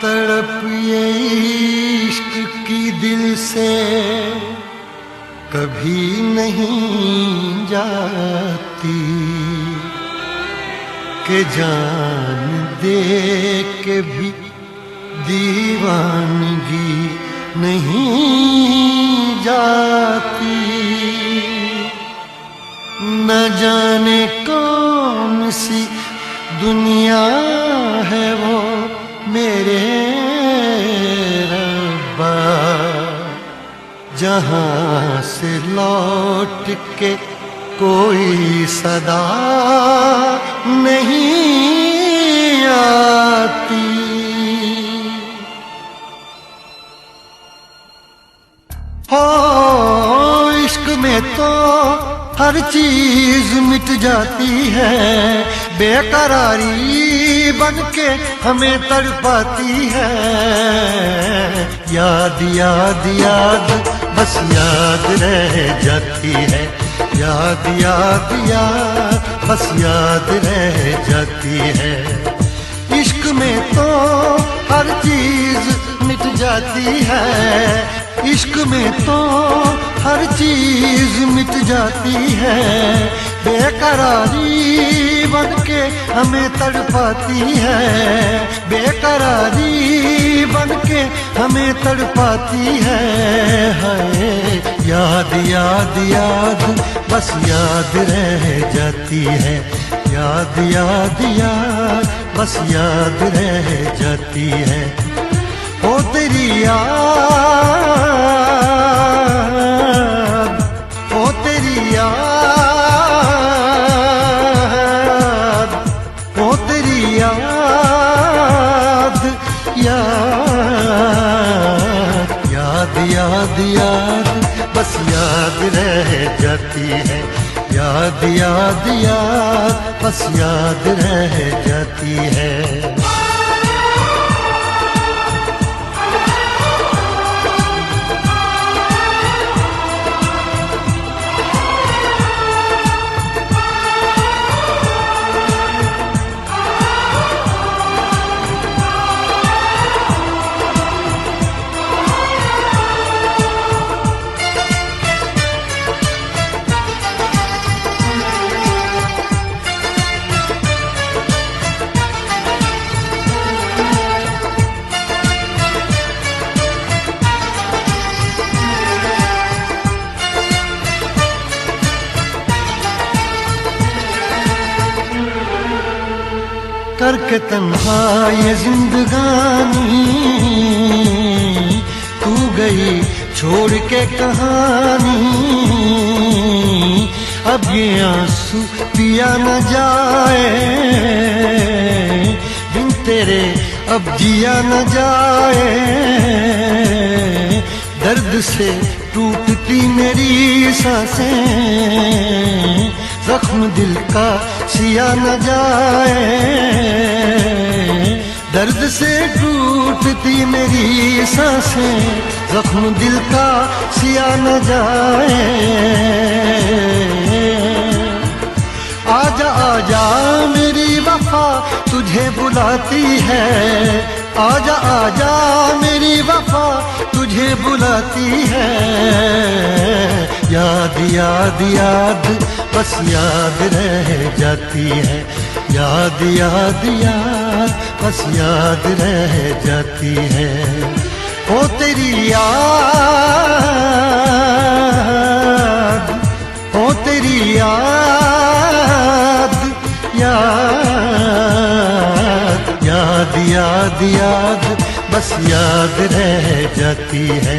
तड़प ये इश्क की दिल से कभी नहीं जाती कि जान दे के भी दीवानगी नहीं जाती। न जाने कौन सी दुनिया है वो मेरे रब्बा, जहाँ से लौट के कोई सदा नहीं आती। हो इश्क में तो हर चीज मिट जाती है, बेकरारी बन के हमें तड़पाती है। याद याद याद बस याद रह जाती है, याद याद याद बस याद रह जाती है। इश्क में तो हर चीज मिट जाती है, इश्क में तो हर चीज मिट जाती है। बेकरारी बन के हमें तड़पाती है, बेकरारी बन के हमें तड़पाती है। हाय याद याद याद बस याद रह जाती है, याद याद याद बस याद रह जाती है। ओ तेरी याद, ओ तेरी याद, ओ तेरी याद, याद याद याद याद बस याद रह जाती है, याद याद याद बस याद रह जाती है। करके तन्हा ये जिंदगानी तू गई छोड़ के कहानी। अब ये आंसू पिया न जाए बिन तेरे, अब जिया न जाए। दर्द से टूटती मेरी सांसें, जख्म दिल का सिया न जाए। दर्द से टूटती मेरी सांसें, जख्म दिल का सिया न जाए। आजा आजा मेरी वफा तुझे बुलाती है, आजा आजा मेरी वफा तुझे बुलाती है। याद याद याद बस याद रह जाती है, याद याद याद बस याद रह जाती है। ओ तेरी याद, ओ तेरी याद, याद याद याद याद बस याद रह जाती है,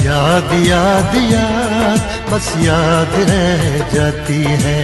याद याद याद बस याद रह जाती है।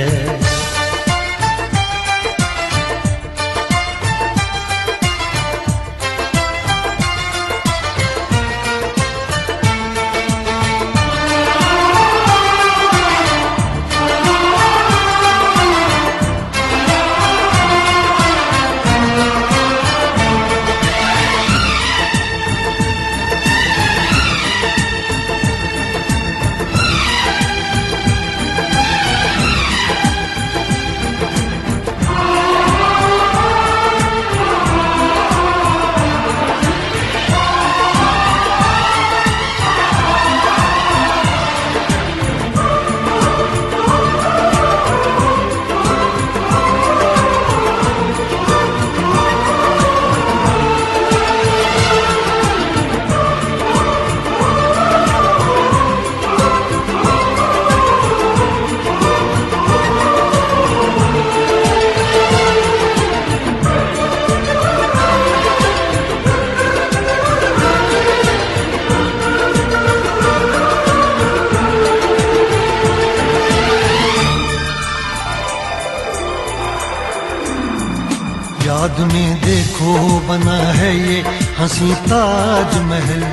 याद में देखो बना है ये हंसी ताजमहल,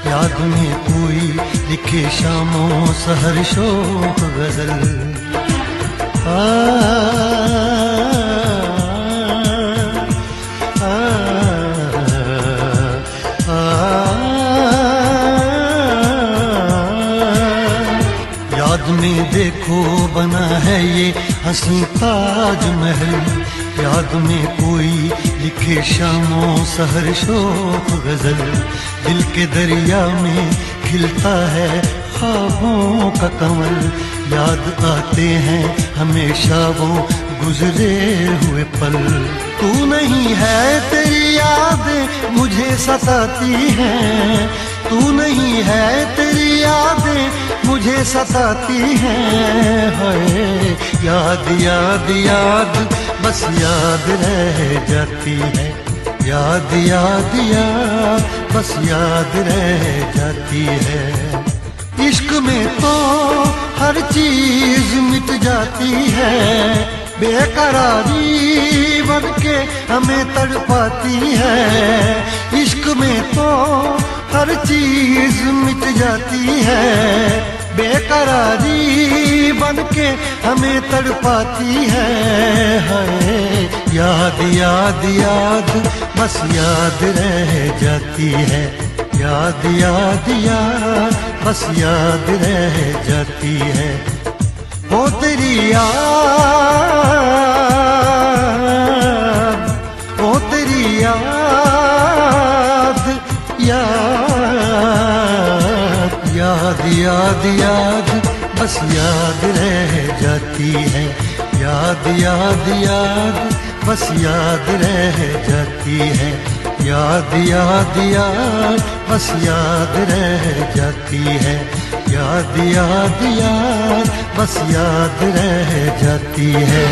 याद में कोई लिखे शामों सहर शोक गजल। याद में देखो बना है ये हंसी ताजमहल, याद में कोई लिखे शामों सहर शोक गजल। दिल के दरिया में खिलता है ख्वाबों का कमल, याद आते हैं हमेशा वो गुजरे हुए पल। तू नहीं है तेरी यादें मुझे सताती हैं, तू नहीं है तेरी यादें मुझे सताती हैं। हाय याद याद याद बस याद रह जाती है, याद याद याद बस याद रह जाती है। इश्क में तो हर चीज मिट जाती है, बेकरारी बन के हमें तड़पाती है। इश्क में तो हर चीज मिट जाती है, बेकरारी बन के हमें तड़पाती है। हाय याद याद याद बस याद रह जाती है, याद याद याद बस याद रह जाती है। ओ तेरी याद, ओ तेरी याद, याद याद याद याद बस याद रह जाती है, याद याद याद बस याद रह जाती है। याद याद याद बस याद रह जाती है, याद याद याद बस याद रह जाती है।